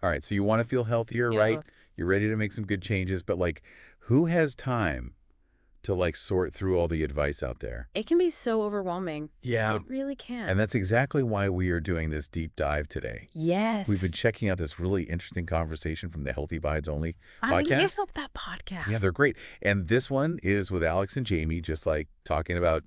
All right, so you want to feel healthier, right? Yeah. You're ready to make some good changes, but like, who has time to like sort through all the advice out there? It can be so overwhelming. Yeah, It really and can. that's exactly why we are doing this deep dive today. We've been Yes. checking out this really interesting conversation from the Healthy Vibes Only I podcast. love that Yeah, podcast. they're great. And this one is with Alex and Jamie, just like talking about,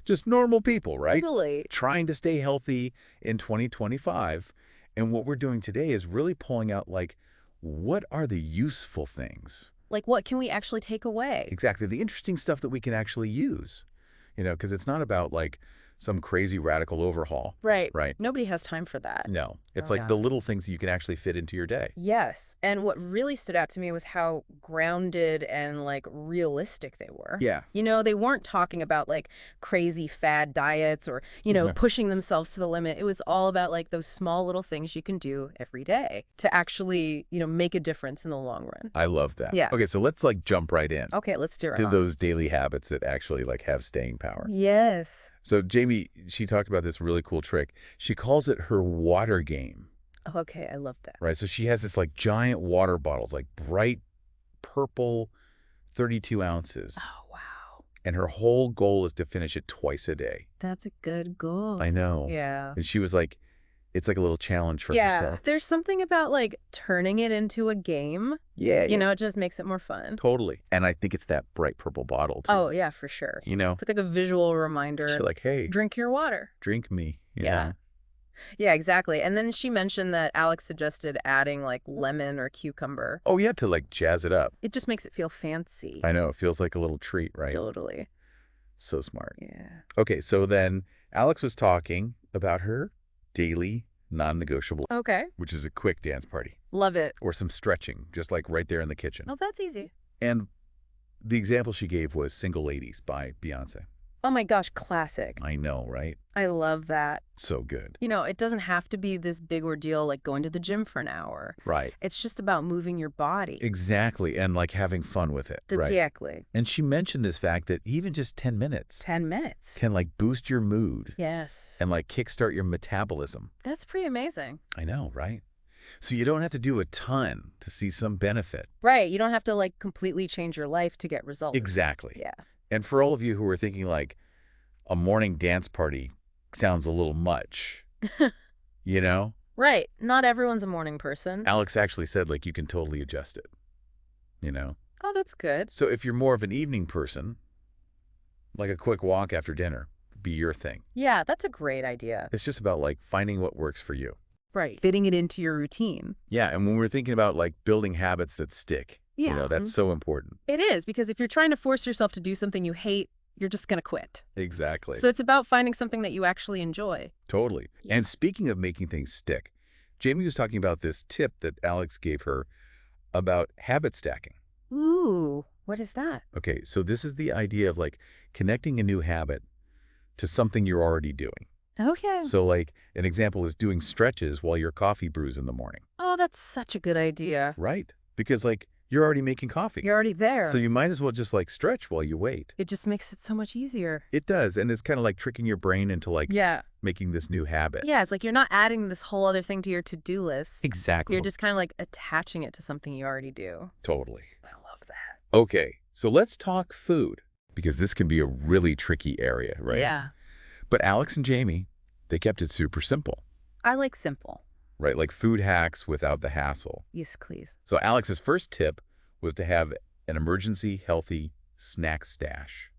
just normal people, right? Totally. Trying to stay healthy in 2025. And what we're doing today is really pulling out like, what are the useful things? Like, what can we actually take away? Exactly. The interesting stuff that we can actually use, because it's not about like some crazy radical overhaul, Right. right? Nobody has time for that. No, it's Oh, like yeah. the little things that you can actually fit into your day. Yes. And what really stood out to me was how grounded and like realistic they were. Yeah. They weren't talking about like crazy fad diets or, No. pushing themselves to the limit. It was all about like those small little things you can do every day to actually, make a difference in the long run. I love that. Yeah. Okay, so let's like jump right in Okay, let's do it. to those daily habits that actually like have staying power. Yes. So Jamie, she talked about this really cool trick. She calls it her water game, Okay, I love that. right? So she has this like giant water bottles, like bright purple, 32 ounces. Oh, wow. And her whole goal is to finish it twice a day. That's a good goal. I know. Yeah. And she was like, it's like a little challenge for Yeah. herself. There's something about like turning it into a game. Yeah, It just makes it more fun. totally. And I think it's that bright purple bottle too. Oh, yeah, for sure. It's It's like a visual reminder. like, hey, Drink your water. drink me. Yeah. Yeah, exactly. And then she mentioned that Alex suggested adding like lemon or cucumber. Oh, yeah, to like jazz it up. It just makes it feel fancy. I know. It feels like a little treat, right? Totally. So smart. Yeah. Okay, so then Alex was talking about her daily non-negotiable, Okay. which is a quick dance party Love it. or some stretching, just like right there in the kitchen. Oh, that's easy. And the example she gave was Single Ladies by Beyonce. Oh my gosh, classic. I know, right? I love that. So good. It doesn't have to be this big ordeal like going to the gym for an hour. Right. It's just about moving your body. Exactly. And like having fun with it. Right. Exactly. And she mentioned this fact that even just 10 minutes 10 minutes. can like boost your mood Yes. and like kickstart your metabolism. That's pretty amazing. I know, right? So you don't have to do a ton to see some benefit. Right. You don't have to like completely change your life to get results. Exactly. Yeah. And for all of you who are thinking like a morning dance party sounds a little much, Right. Not everyone's a morning person. Alex actually said like you can totally adjust it. Oh, that's good. So if you're more of an evening person, like a quick walk after dinner, be your thing. Yeah, that's a great idea. It's just about like finding what works for you. Right. Fitting it into your routine. Yeah, and when we're thinking about like building habits that stick, Yeah. that's so important. It is, because if you're trying to force yourself to do something you hate, you're just going to quit. Exactly. So it's about finding something that you actually enjoy. Totally. And Yes. speaking of making things stick, Jamie was talking about this tip that Alex gave her about habit stacking. Ooh, what is that? Okay, so this is the idea of like connecting a new habit to something you're already doing. Okay. So like an example is doing stretches while your coffee brews in the morning, Oh, that's such a good idea. right? Because like you're already making coffee. You're already there. So you might as well just like stretch while you wait. It just makes it so much easier. It does. And it's kind of like tricking your brain into like Yeah. making this new habit. Yeah, it's like you're not adding this whole other thing to your to-do list. Exactly. You're just kind of like attaching it to something you already do. Totally. I love that. Okay, so let's talk food because this can be a really tricky area, right? Yeah. But Alex and Jamie, they kept it super simple, I like simple. right? Like food hacks without the hassle. Yes, please. So Alex's first tip was to have an emergency healthy snack stash.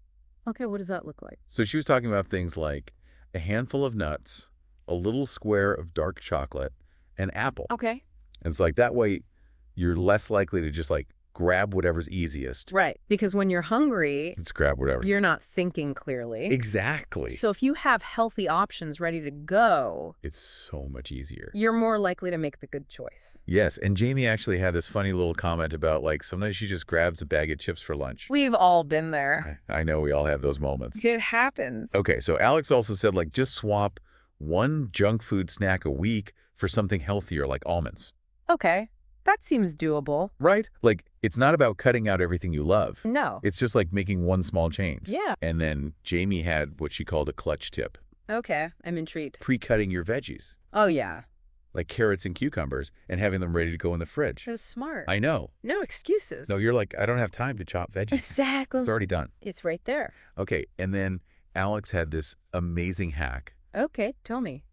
Okay, what does that look like? So she was talking about things like a handful of nuts, a little square of dark chocolate, and apple. Okay. And it's like that way you're less likely to just like grab whatever's easiest. Right. Because when you're hungry, Let's grab whatever. you're not thinking clearly. Exactly. So if you have healthy options ready to go, It's so much easier. you're more likely to make the good choice. Yes, and Jamie actually had this funny little comment about like sometimes she just grabs a bag of chips for lunch. We've all been there. I know we all have those moments. It happens. Okay, so Alex also said like just swap one junk food snack a week for something healthier like almonds. Okay. That seems doable. Right? Like it's not about cutting out everything you love. No. It's just like making one small change. Yeah. And then Jamie had what she called a clutch tip, Okay. I'm intrigued. pre-cutting your veggies. Oh, yeah. like carrots and cucumbers, and having them ready to go in the fridge. So smart. I know. No excuses. No, you're like, I don't have time to chop veggies. Exactly. It's already done. It's right there. Okay, and then Alex had this amazing hack, Okay, tell me.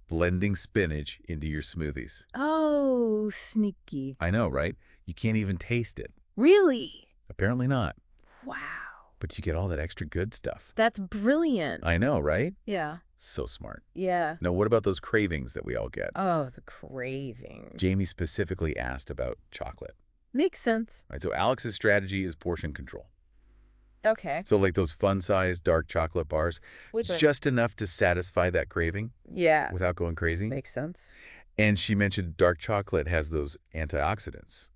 blending spinach into your smoothies. Oh, sneaky. I know, right? You can't even taste it. Really? Apparently not. Wow. But you get all that extra good stuff. That's brilliant. I know, right? Yeah. So smart. Yeah. Now, what about those cravings that we all get? Oh, the craving. Jamie specifically asked about chocolate. Makes sense. Right, so Alex's strategy is portion control. Okay. So like those fun-sized dark chocolate bars, Which are- just enough to satisfy that craving Yeah. without going crazy. Makes sense. And she mentioned dark chocolate has those antioxidants.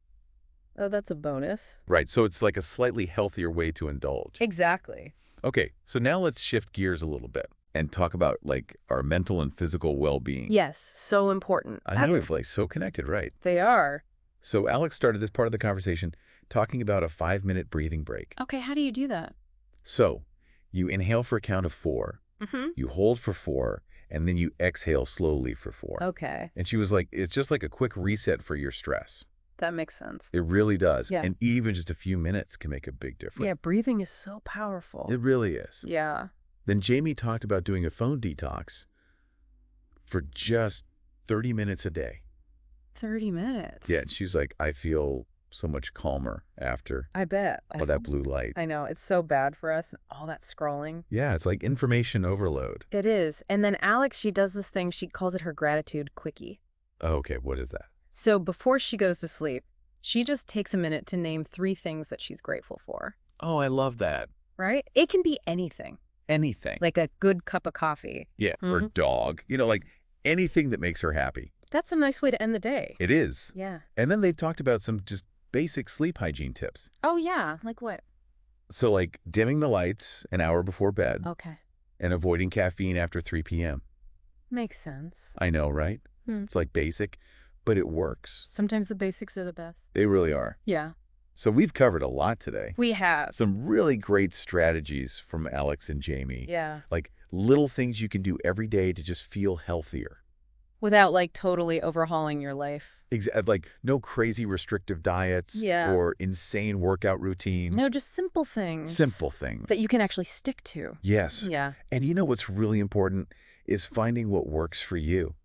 Oh, that's a bonus. Right, so it's like a slightly healthier way to indulge. Exactly. Okay, so now let's shift gears a little bit and talk about like our mental and physical well-being. Yes, so important. I know we're like so connected, right? They are. So Alex started this part of the conversation talking about a 5-minute breathing break. Okay, how do you do that? So you inhale for a count of 4, Mm-hmm. you hold for 4, and then you exhale slowly for 4. Okay, And she was like, it's just like a quick reset for your stress. that makes sense. It really does. Yeah. And even just a few minutes can make a big difference. Yeah, breathing is so powerful. It really is. Yeah. Then Jamie talked about doing a phone detox for just 30 minutes a day. 30 minutes. Yeah, and she's like, I feel so much calmer after I bet. all that blue light. I know. It's so bad for us, all that scrolling. Yeah, it's like information overload. It is. And then Alex, she does this thing. She calls it her gratitude quickie. Oh, okay, what is that? So before she goes to sleep, she just takes a minute to name 3 things that she's grateful for, Oh, I love that. right? It can be anything, Anything. like a good cup of coffee. Yeah, or dog. You know, like anything that makes her happy. That's a nice way to end the day. It is. Yeah. And then they talked about some just basic sleep hygiene tips. Oh, yeah. Like what? So like dimming the lights an hour before bed Okay. and avoiding caffeine after 3 p.m. Makes sense. I know, right? Hmm. It's like basic, but it works. Sometimes the basics are the best. They really are. Yeah. So we've covered a lot today. We have. Some really great strategies from Alex and Jamie. Yeah. Like little things you can do every day to just feel healthier. Without like totally overhauling your life. Like no crazy restrictive diets Yeah. or insane workout routines. No, just simple things. Simple things. That you can actually stick to. Yes. Yeah. And you know what's really important is finding what works for you.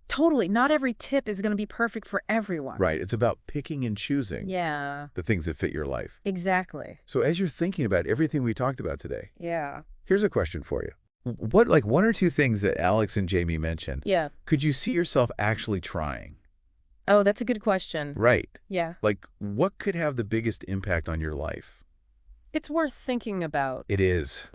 Totally. Not every tip is going to be perfect for everyone. Right. It's about picking and choosing Yeah. the things that fit your life. Exactly. So as you're thinking about everything we talked about today, Yeah. here's a question for you. What, like 1 or 2 things that Alex and Jamie mentioned, Yeah. could you see yourself actually trying? Oh, that's a good question. Right. Yeah. Like what could have the biggest impact on your life? It's worth thinking about. It is.